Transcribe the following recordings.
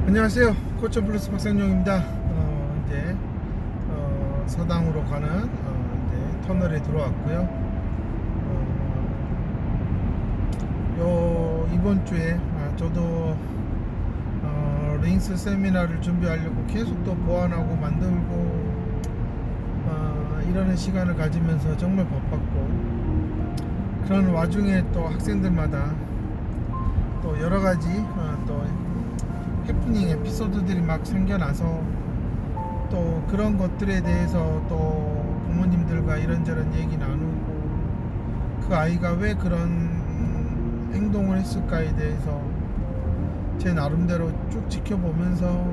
안녕하세요. 코천 플러스 박상용입니다. 이제 서당으로 가는 이제 터널에 들어왔고요. 이번 주에 저도 링스 세미나를 준비하려고 계속 또 보완하고 만들고 이러는 시간을 가지면서 정말 바빴고, 그런 와중에 또 학생들마다 또 여러 가지 또 해프닝 에피소드들이 막 생겨나서 또 그런 것들에 대해서 또 부모님들과 이런저런 얘기 나누고, 그 아이가 왜 그런 행동을 했을까에 대해서 제 나름대로 쭉 지켜보면서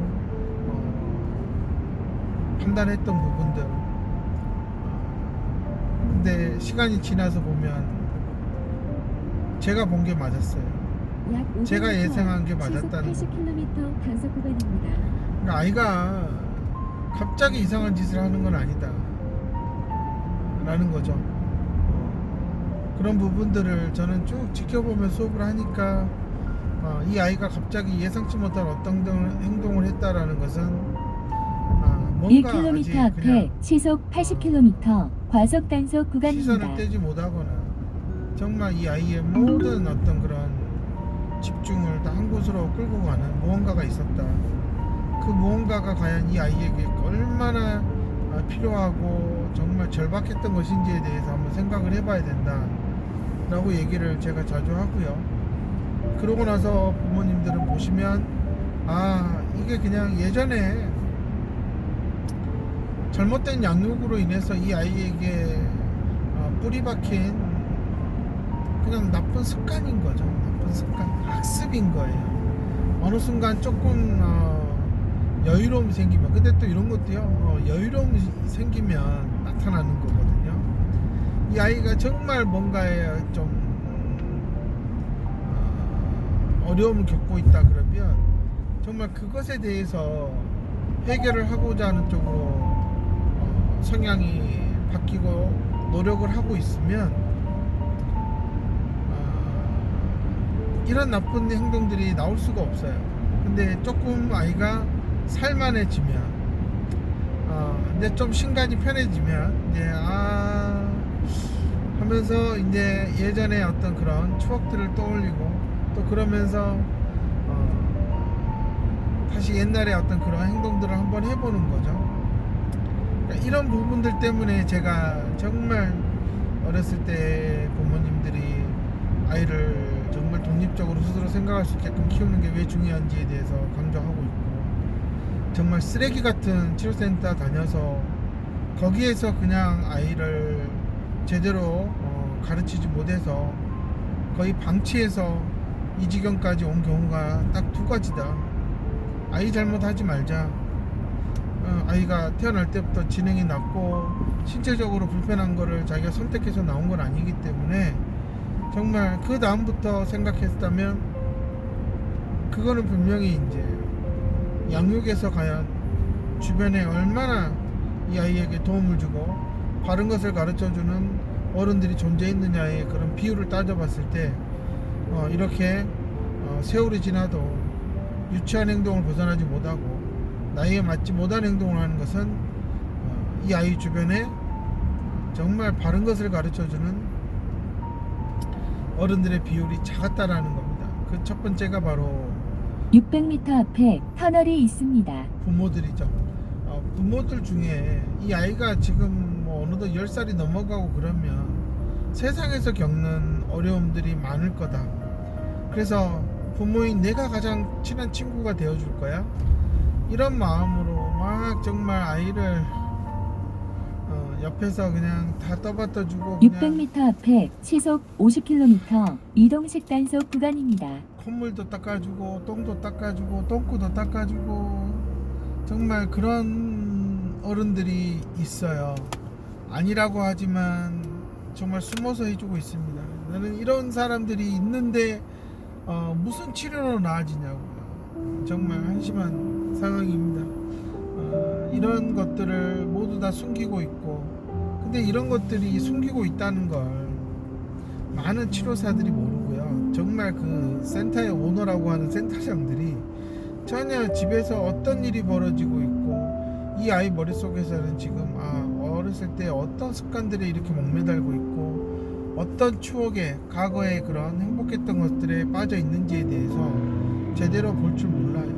판단했던 부분들. 근데 시간이 지나서 보면 제가 본 게 맞았어요. 제가 예상한 게 맞았다는 거. 80km 단속 구간입니다. 그러니까 아이가 갑자기 이상한 짓을 하는 건 아니다 라는 거죠. 그런 부분들을 저는 쭉 지켜보며 수업을 하니까 이 아이가 갑자기 예상치 못한 어떤 행동을 했다라는 것은 뭔가 1km 아직 앞에 그냥 시속 80km 과속 단속 구간입니다. 시선을 떼지 못하거나, 정말 이 아이의 모든 어떤 그런 집중을 다 한 곳으로 끌고 가는 무언가가 있었다. 그 무언가가 과연 이 아이에게 얼마나 필요하고 정말 절박했던 것인지에 대해서 한번 생각을 해봐야 된다 라고 얘기를 제가 자주 하고요. 그러고 나서 부모님들은 보시면 이게 그냥 예전에 잘못된 양육으로 인해서 이 아이에게 뿌리 박힌 그냥 나쁜 습관인 거죠. 나쁜 습관, 학습인 거예요. 어느 순간 조금 여유로움이 생기면, 근데 또 이런 것도요, 여유로움이 생기면 나타나는 거거든요. 이 아이가 정말 뭔가에 좀 어려움을 겪고 있다 그러면 정말 그것에 대해서 해결을 하고자 하는 쪽으로 성향이 바뀌고 노력을 하고 있으면 이런 나쁜 행동들이 나올 수가 없어요. 근데 조금 아이가 살만해지면 이제 좀 신간이 편해지면 이제 하면서 이제 예전에 어떤 그런 추억들을 떠올리고, 또 그러면서 다시 옛날에 어떤 그런 행동들을 한번 해보는 거죠. 그러니까 이런 부분들 때문에 제가 정말 어렸을 때 부모님들이 아이를 정말 독립적으로 스스로 생각할 수 있게끔 키우는 게 왜 중요한지에 대해서 강조하고 있고, 정말 쓰레기 같은 치료센터 다녀서 거기에서 그냥 아이를 제대로 가르치지 못해서 거의 방치해서 이 지경까지 온 경우가 딱 두 가지다. 아이 잘못하지 말자. 아이가 태어날 때부터 지능이 낮고 신체적으로 불편한 거를 자기가 선택해서 나온 건 아니기 때문에, 정말 그 다음부터 생각했다면 그거는 분명히 이제 양육에서 과연 주변에 얼마나 이 아이에게 도움을 주고 바른 것을 가르쳐주는 어른들이 존재했느냐의 그런 비율을 따져봤을 때 이렇게 세월이 지나도 유치한 행동을 벗어나지 못하고 나이에 맞지 못한 행동을 하는 것은 이 아이 주변에 정말 바른 것을 가르쳐주는 어른들의 비율이 작았다라는 겁니다. 그 첫 번째가 바로 600m 앞에 터널이 있습니다. 부모들이죠. 부모들 중에 이 아이가 지금 어느덧 10살이 넘어가고 그러면 세상에서 겪는 어려움들이 많을 거다. 그래서 부모인 내가 가장 친한 친구가 되어줄 거야. 이런 마음으로 막 정말 아이를 옆에서 그냥 다 떠받쳐주고, 그냥 600m 앞에 시속 50km 이동식 단속 구간입니다. 콧물도 닦아주고 똥도 닦아주고 똥구도 닦아주고, 정말 그런 어른들이 있어요. 아니라고 하지만 정말 숨어서 해주고 있습니다. 나는 이런 사람들이 있는데 무슨 치료로 나아지냐고요. 정말 한심한 상황입니다. 이런 것들을 모두 다 숨기고 있고, 근데 이런 것들이 숨기고 있다는 걸 많은 치료사들이 모르고요. 정말 그 센터의 오너라고 하는 센터장들이 전혀 집에서 어떤 일이 벌어지고 있고 이 아이 머릿속에서는 지금 어렸을 때 어떤 습관들에 이렇게 목매달고 있고 어떤 추억에 과거에 그런 행복했던 것들에 빠져 있는지에 대해서 제대로 볼 줄 몰라요.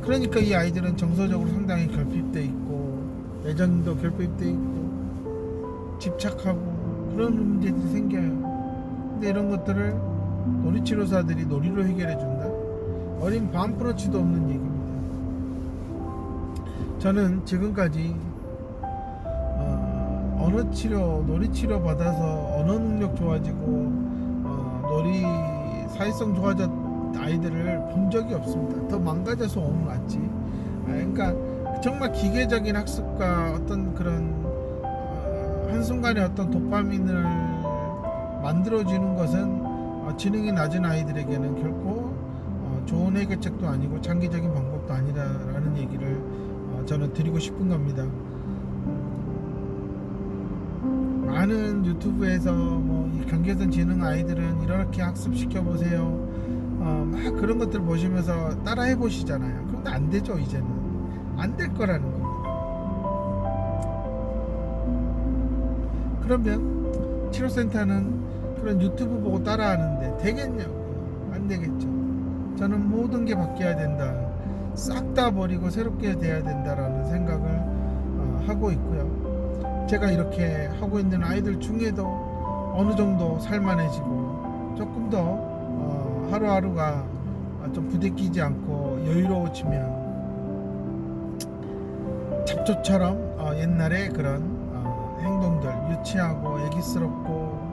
그러니까 이 아이들은 정서적으로 상당히 결핍돼 있고 애정도 결핍돼 있고 집착하고 그런 문제들이 생겨요. 근데 이런 것들을 놀이치료사들이 놀이로 해결해 준다? 어린 반프로치도 없는 얘기입니다. 저는 지금까지 언어 치료, 놀이 치료 받아서 언어 능력 좋아지고 놀이 사회성 좋아졌 아이들을 본 적이 없습니다. 더 망가져서 오면 낫지. 그러니까 정말 기계적인 학습과 어떤 그런 한순간에 어떤 도파민을 만들어주는 것은 지능이 낮은 아이들에게는 결코 좋은 해결책도 아니고 장기적인 방법도 아니라는 얘기를 저는 드리고 싶은 겁니다. 많은 유튜브에서 이 경계선 지능 아이들은 이렇게 학습시켜 보세요. 막 그런 것들 보시면서 따라 해보시잖아요. 그런데 안 되죠. 이제는 안 될 거라는 겁니다. 그러면 치료센터는 그런 유튜브 보고 따라하는데 되겠냐고요. 안 되겠죠. 저는 모든 게 바뀌어야 된다, 싹 다 버리고 새롭게 돼야 된다라는 생각을 하고 있고요. 제가 이렇게 하고 있는 아이들 중에도 어느 정도 살만해지고 조금 더 하루하루가 좀 부대끼지 않고 여유로워지면 잡초처럼 옛날에 그런 행동들, 유치하고 애기스럽고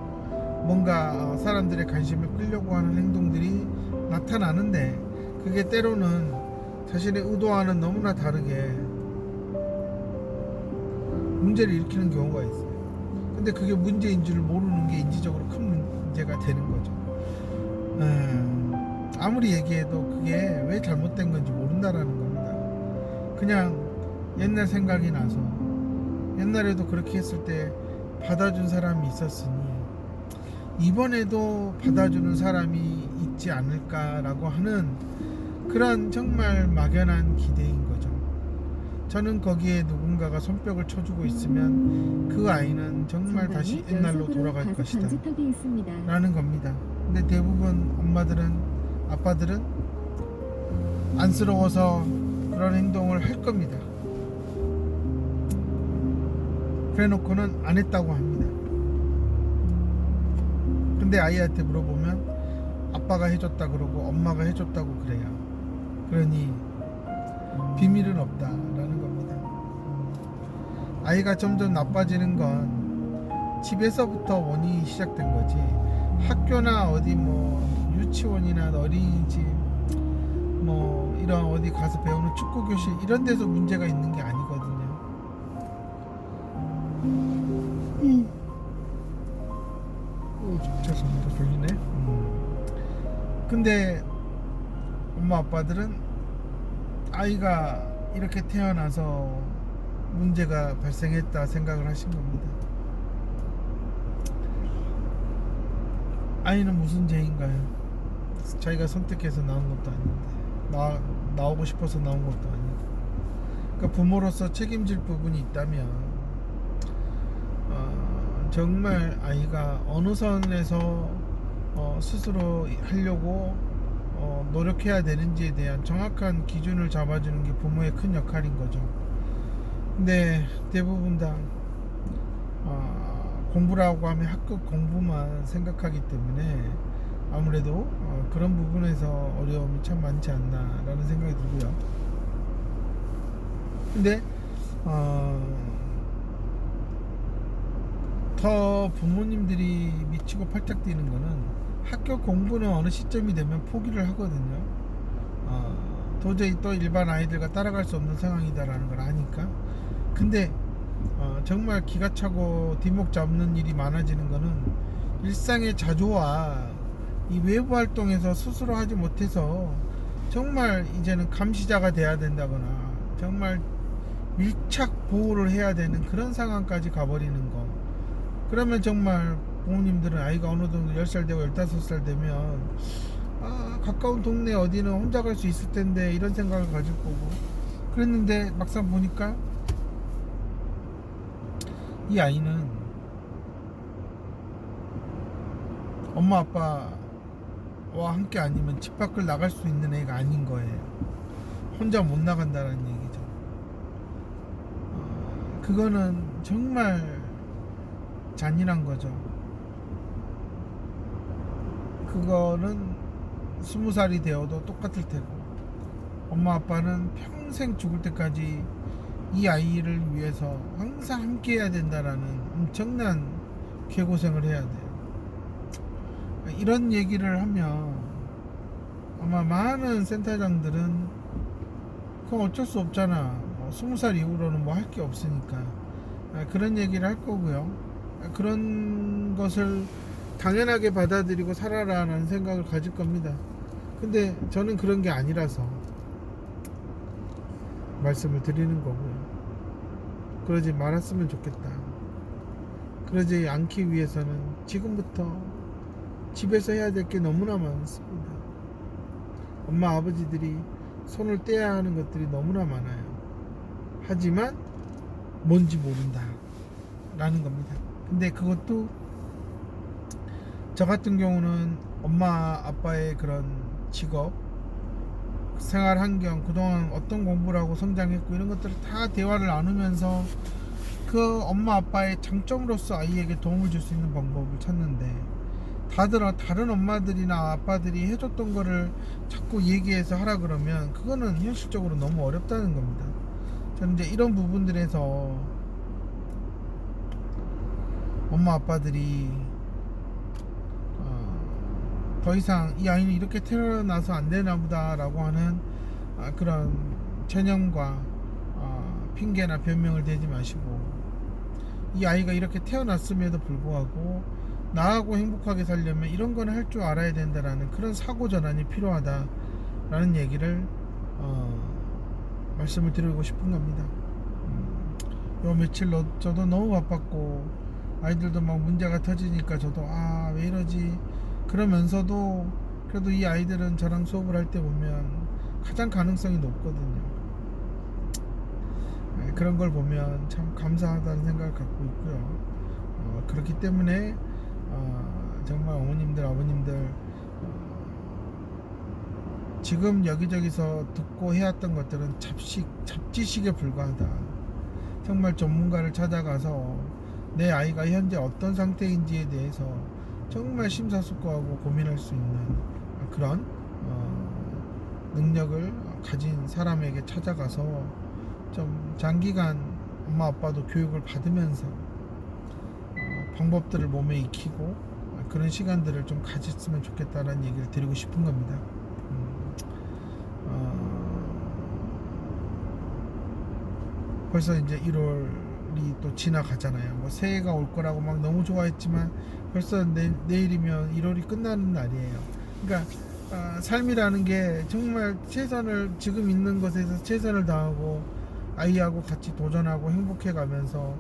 뭔가 사람들의 관심을 끌려고 하는 행동들이 나타나는데 그게 때로는 자신의 의도와는 너무나 다르게 문제를 일으키는 경우가 있어요. 근데 그게 문제인 줄 모르는 게 인지적으로 큰 문제가 되는 거죠. 아무리 얘기해도 그게 왜 잘못된 건지 모른다라는 겁니다. 그냥 옛날 생각이 나서 옛날에도 그렇게 했을 때 받아준 사람이 있었으니 이번에도 받아주는 사람이 있지 않을까라고 하는 그런 정말 막연한 기대인 거죠. 저는 거기에 누군가가 손뼉을 쳐주고 있으면 그 아이는 정말 다시 옛날로 돌아갈 것이다 라는 겁니다. 근데 대부분 엄마들은, 아빠들은 안쓰러워서 그런 행동을 할 겁니다. 그래 놓고는 안 했다고 합니다. 근데 아이한테 물어보면 아빠가 해줬다 그러고 엄마가 해줬다고 그래요. 그러니 비밀은 없다라는 겁니다. 아이가 점점 나빠지는 건 집에서부터 원인이 시작된 거지, 학교나 어디 유치원이나 어린이집 이런 어디 가서 배우는 축구교실 이런 데서 문제가 있는 게 아니거든요. 죄송합니다. 졸리네. 근데 엄마 아빠들은 아이가 이렇게 태어나서 문제가 발생했다 생각을 하신 겁니다. 아이는 무슨 죄인가요? 자기가 선택해서 나온 것도 아닌데, 나오고 싶어서 나온 것도 아니고. 그러니까 부모로서 책임질 부분이 있다면 정말 아이가 어느 선에서 스스로 하려고 노력해야 되는지에 대한 정확한 기준을 잡아주는 게 부모의 큰 역할인 거죠. 근데 대부분 다 공부라고 하면 학급 공부만 생각하기 때문에 아무래도 그런 부분에서 어려움이 참 많지 않나 라는 생각이 들고요. 근데 더 부모님들이 미치고 팔짝 뛰는 거는 학교 공부는 어느 시점이 되면 포기를 하거든요. 도저히 또 일반 아이들과 따라갈 수 없는 상황이다라는 걸 아니까. 근데 정말 기가 차고 뒷목 잡는 일이 많아지는 거는 일상의 자조와 이 외부 활동에서 스스로 하지 못해서 정말 이제는 감시자가 돼야 된다거나 정말 밀착 보호를 해야 되는 그런 상황까지 가버리는 거. 그러면 정말 부모님들은 아이가 어느 정도 10살 되고 15살 되면 가까운 동네 어디는 혼자 갈 수 있을 텐데 이런 생각을 가질 거고 그랬는데 막상 보니까 이 아이는 엄마 아빠와 함께 아니면 집 밖을 나갈 수 있는 애가 아닌 거예요. 혼자 못 나간다는 얘기죠. 그거는 정말 잔인한 거죠. 그거는 20살이 되어도 똑같을 테고 엄마 아빠는 평생 죽을 때까지 이 아이를 위해서 항상 함께 해야 된다라는 엄청난 개고생을 해야 돼요. 이런 얘기를 하면 아마 많은 센터장들은 그건 어쩔 수 없잖아, 20살 이후로는 뭐 할 게 없으니까 그런 얘기를 할 거고요. 그런 것을 당연하게 받아들이고 살아라라는 생각을 가질 겁니다. 근데 저는 그런 게 아니라서 말씀을 드리는 거고요. 그러지 말았으면 좋겠다. 그러지 않기 위해서는 지금부터 집에서 해야 될 게 너무나 많습니다. 엄마 아버지들이 손을 떼야 하는 것들이 너무나 많아요. 하지만 뭔지 모른다 라는 겁니다. 근데 그것도 저 같은 경우는 엄마 아빠의 그런 직업, 생활 환경, 그동안 어떤 공부를 하고 성장했고 이런 것들을 다 대화를 나누면서 그 엄마 아빠의 장점으로서 아이에게 도움을 줄 수 있는 방법을 찾는데 다른 엄마들이나 아빠들이 해줬던 거를 자꾸 얘기해서 하라 그러면 그거는 현실적으로 너무 어렵다는 겁니다. 저는 이제 이런 부분들에서 엄마 아빠들이 더 이상 이 아이는 이렇게 태어나서 안 되나 보다 라고 하는 그런 체념과 핑계나 변명을 대지 마시고 이 아이가 이렇게 태어났음에도 불구하고 나하고 행복하게 살려면 이런 거는 할 줄 알아야 된다라는 그런 사고 전환이 필요하다라는 얘기를 말씀을 드리고 싶은 겁니다. 요 며칠 저도 너무 바빴고 아이들도 막 문제가 터지니까 저도 왜 이러지 그러면서도 그래도 이 아이들은 저랑 수업을 할 때 보면 가장 가능성이 높거든요. 그런 걸 보면 참 감사하다는 생각을 갖고 있고요. 그렇기 때문에 정말 어머님들 아버님들 지금 여기저기서 듣고 해왔던 것들은 잡지식에 불과하다. 정말 전문가를 찾아가서 내 아이가 현재 어떤 상태인지에 대해서 정말 심사숙고하고 고민할 수 있는 그런 능력을 가진 사람에게 찾아가서 좀 장기간 엄마 아빠도 교육을 받으면서 방법들을 몸에 익히고 그런 시간들을 좀 가졌으면 좋겠다는 얘기를 드리고 싶은 겁니다. 벌써 이제 1월이 또 지나가잖아요. 뭐 새해가 올 거라고 막 너무 좋아했지만 벌써 내일이면 1월이 끝나는 날이에요. 그러니까 삶이라는 게 정말 지금 있는 것에서 최선을 다하고 아이하고 같이 도전하고 행복해 가면서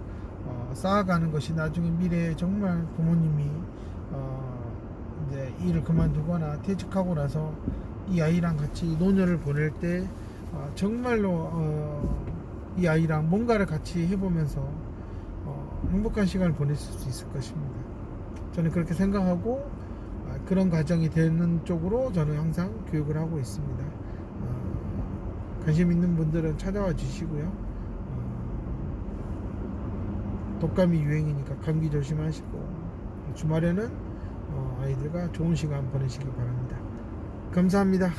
쌓아가는 것이 나중에 미래에 정말 부모님이 이제 일을 그만두거나 퇴직하고 나서 이 아이랑 같이 노년을 보낼 때 정말로 이 아이랑 뭔가를 같이 해보면서 행복한 시간을 보냈을 수 있을 것입니다. 저는 그렇게 생각하고 그런 과정이 되는 쪽으로 저는 항상 교육을 하고 있습니다. 관심 있는 분들은 찾아와 주시고요. 독감이 유행이니까 감기 조심하시고 주말에는 아이들과 좋은 시간 보내시기 바랍니다. 감사합니다.